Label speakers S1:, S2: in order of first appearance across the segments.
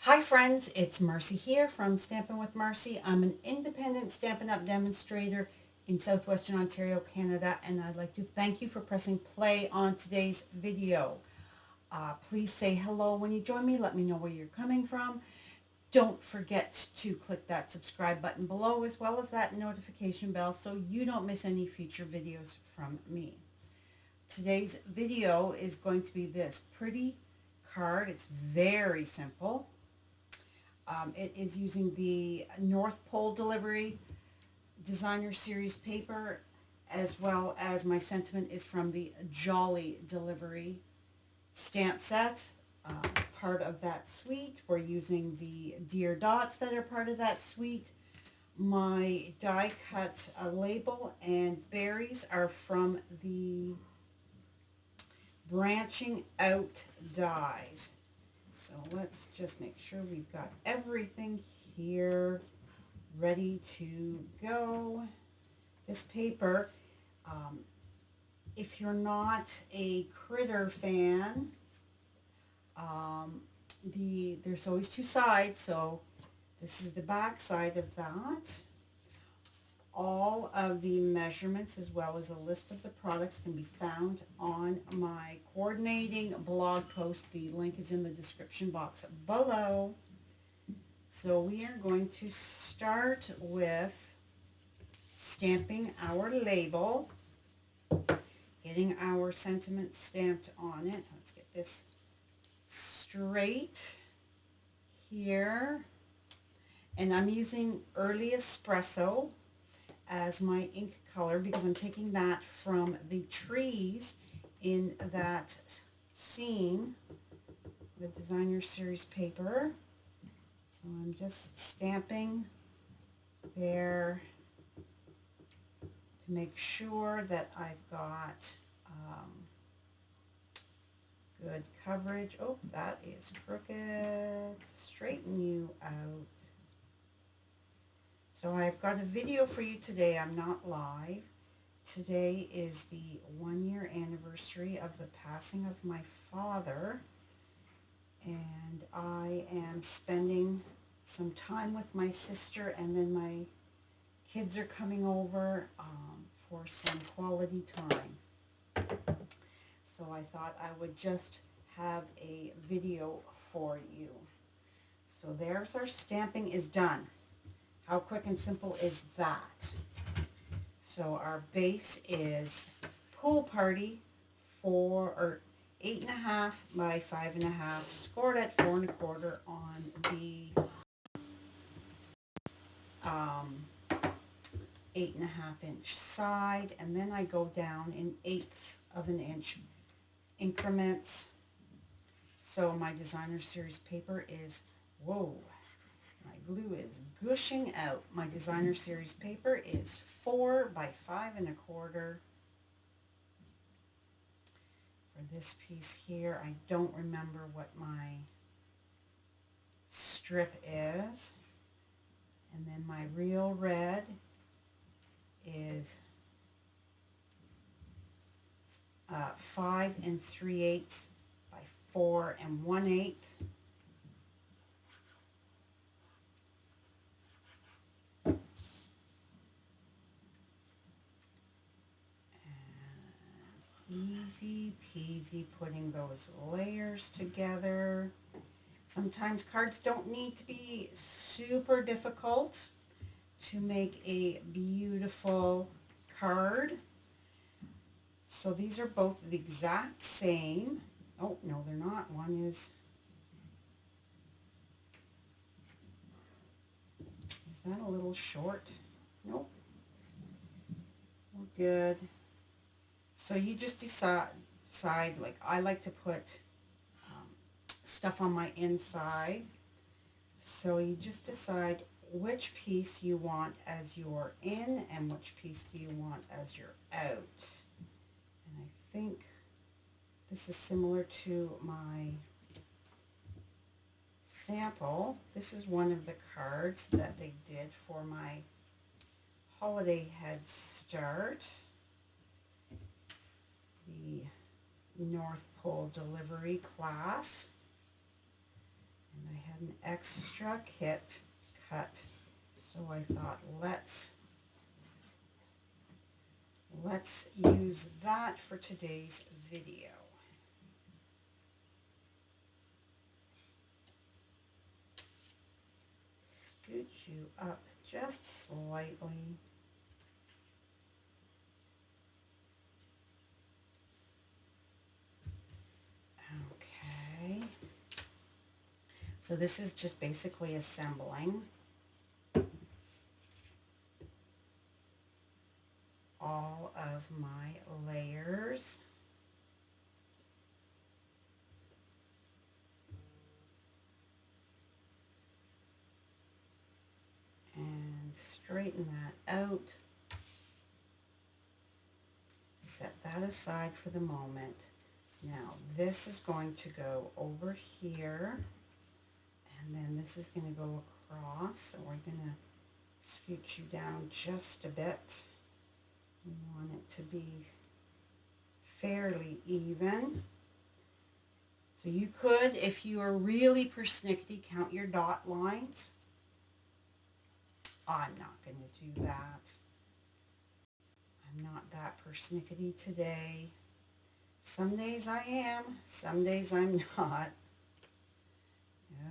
S1: Hi friends, it's Marcy here from Stampin' with Marcy. I'm an independent Stampin' Up! Demonstrator in Southwestern Ontario, Canada, and I'd like to thank you for pressing play on today's video. Please say hello when you join me. Let me know where you're coming from. Don't forget to click that subscribe button below as well as that notification bell so you don't miss any future videos from me. Today's video is going to be this pretty card. It's very simple. It is using the North Pole Delivery Designer Series paper, as well as my sentiment is from the Jolly Delivery stamp set. Part of that suite, we're using the deer dots that are part of that suite. My die cut label and berries are from the Branching Out dies. So let's just make sure we've got everything here ready to go. This paper, if you're not a critter fan, there's always two sides, so this is the back side of that. All of the measurements as well as a list of the products can be found on my coordinating blog post. The link is in the description box below. So we are going to start with stamping our label, getting our sentiment stamped on it. Let's get this straight here. And I'm using Early Espresso as my ink color because I'm taking that from the trees in that scene, the Designer Series paper. So I'm just stamping there to make sure that I've got good coverage. Oh, that is crooked. Straighten you out. So I've got a video for you today. I'm not live. Today is the 1-year anniversary of the passing of my father, and I am spending some time with my sister, and then my kids are coming over for some quality time. So I thought I would just have a video for you. So there's our stamping is done. How quick and simple is that? So our base is Pool Party 8.5 by 5.5, scored at 4.25 on the 8.5-inch side, and then I go down in 1/8 of an inch increments. So my Designer Series paper is, whoa, my glue is gushing out. My Designer Series paper is 4 by 5.25. For this piece here, I don't remember what my strip is. And then my real red is 5 3/8 by 4 1/8. Easy peasy putting those layers together. Sometimes cards don't need to be super difficult to make a beautiful card. So these are both the exact same. Oh, no, they're not. One is that a little short? Nope. We're good. So you just decide, like I like to put stuff on my inside. So you just decide which piece you want as your in and which piece do you want as your out. And I think this is similar to my sample. This is one of the cards that they did for my holiday head start. The North Pole Delivery class. And I had an extra kit cut, so I thought let's use that for today's video. Scooch you up just slightly. Okay. So this is just basically assembling all of my layers. And straighten that out. Set that aside for the moment. Now this is going to go over here, and then this is going to go across, so we're going to scooch you down just a bit. We want it to be fairly even. So you could, if you are really persnickety, count your dot lines. I'm not going to do that. I'm not that persnickety today. Some days I am, some days I'm not.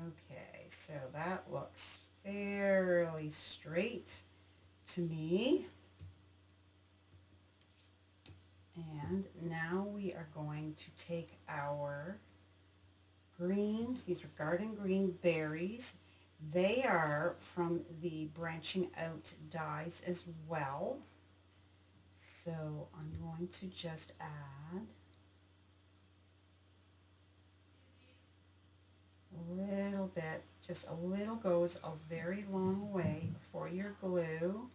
S1: Okay, so that looks fairly straight to me. And now we are going to take our green, these are garden green berries. They are from the branching out dies as well. So I'm going to just add a little bit, just a little goes a very long way for your glue.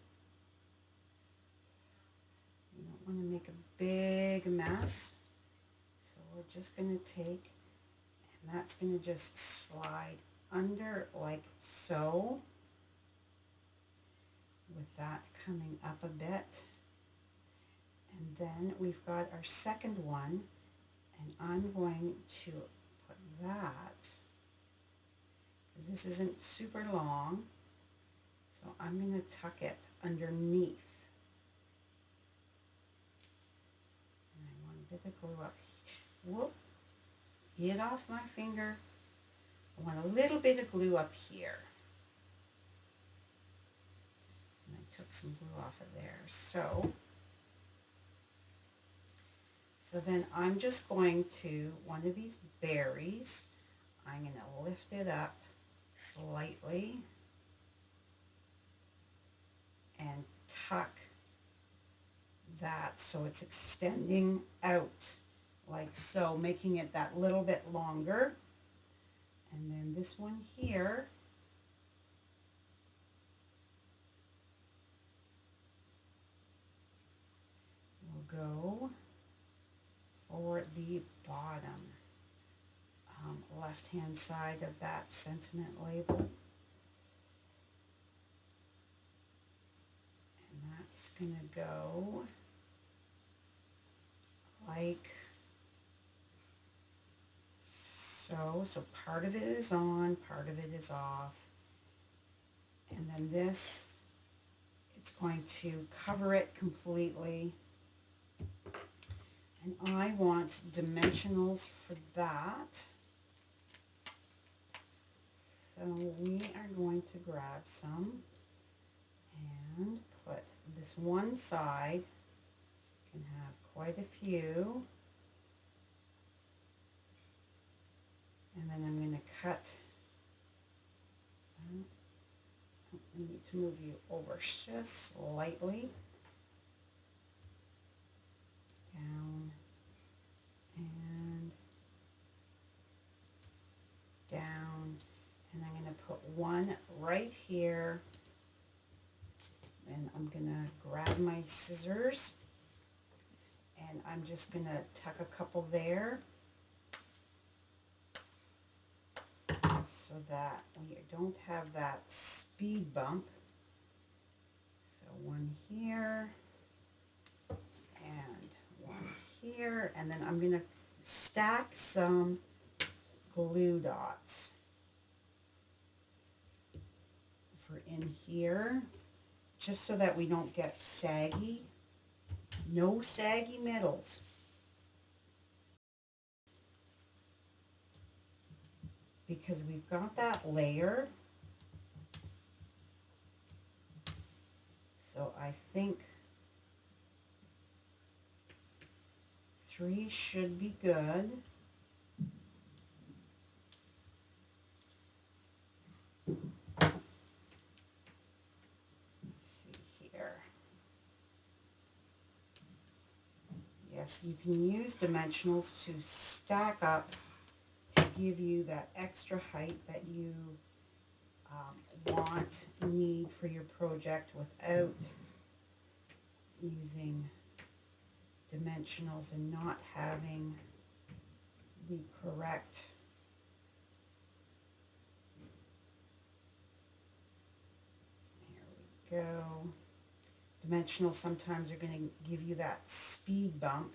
S1: You don't want to make a big mess. So we're just going to take, and that's going to just slide under like so, with that coming up a bit. And then we've got our second one, and I'm going to put that, because this isn't super long, so I'm going to tuck it underneath. And I want a bit of glue up here. Whoop, get off my finger. I want a little bit of glue up here. And I took some glue off of there. So then I'm just going to, one of these berries, I'm going to lift it up slightly and tuck that so it's extending out like so, making it that little bit longer. And then this one here, will go for the bottom left-hand side of that sentiment label. And that's going to go like so. So part of it is on, part of it is off. And then this, it's going to cover it completely. And I want dimensionals for that. So we are going to grab some and put this one side, can have quite a few. And then I'm going to cut. I need to move you over just slightly. Down and down. And I'm going to put one right here. And I'm going to grab my scissors. And I'm just going to tuck a couple there, so that we don't have that speed bump. So one here and one here, and then I'm going to stack some glue dots. in here, just so that we don't get saggy. No saggy middles. Because we've got that layer. So I think 3 should be good. Let's see here. Yes, you can use dimensionals to stack up to give you that extra height that you need for your project without using dimensionals and not having the correct go. Dimensionals sometimes are going to give you that speed bump,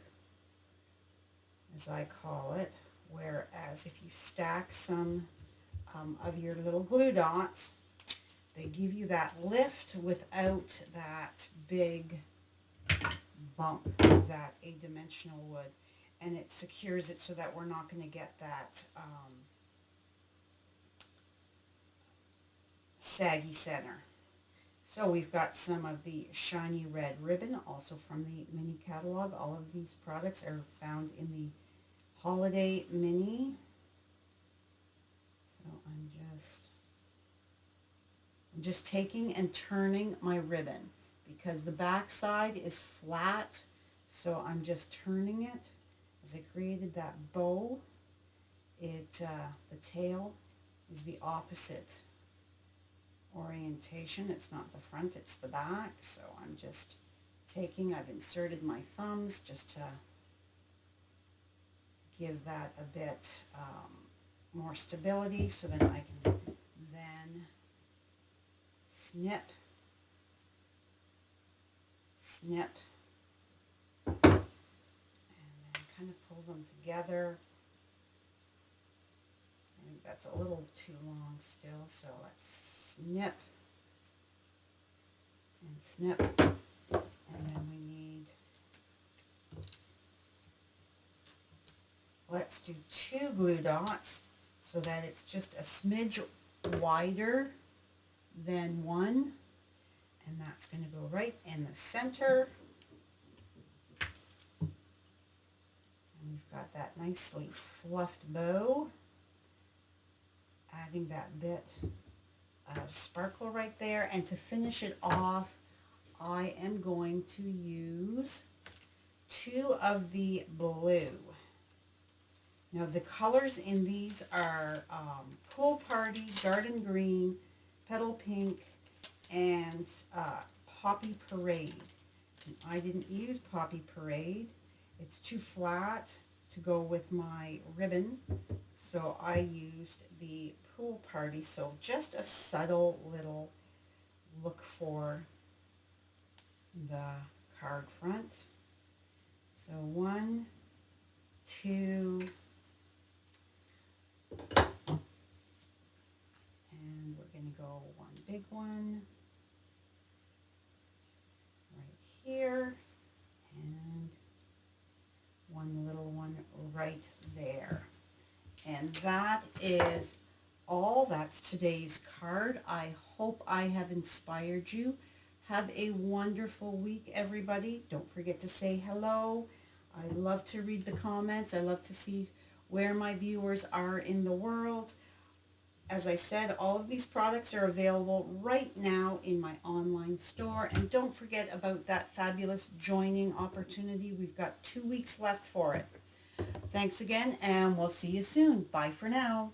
S1: as I call it, whereas if you stack some of your little glue dots, they give you that lift without that big bump that a dimensional would, and it secures it so that we're not going to get that saggy center. So we've got some of the shiny red ribbon, also from the mini catalog. All of these products are found in the holiday mini. So I'm just taking and turning my ribbon because the back side is flat. So I'm just turning it. As I created that bow, the tail is the opposite orientation. It's not the front, it's the back. So I'm just I've inserted my thumbs just to give that a bit more stability, so then I can then snip, and then kind of pull them together. I think that's a little too long still, so let's snip and snip, and then we need, let's do 2 glue dots so that it's just a smidge wider than 1, and that's going to go right in the center. And we've got that nicely fluffed bow, adding that bit of sparkle right there. And to finish it off, I am going to use 2 of the blue. Now the colors in these are Pool Party, Garden Green, Petal Pink, and Poppy Parade. And I didn't use Poppy Parade. It's too flat to go with my ribbon, so I used the Pool Party. So just a subtle little look for the card front. So 1, 2, and we're going to go 1 big one right here, and 1 little one right there. And that is all. That's today's card. I hope I have inspired you. Have a wonderful week, everybody. Don't forget to say hello. I love to read the comments. I love to see where my viewers are in the world. As I said, all of these products are available right now in my online store. And don't forget about that fabulous joining opportunity. We've got 2 weeks left for it. Thanks again, and we'll see you soon. Bye for now.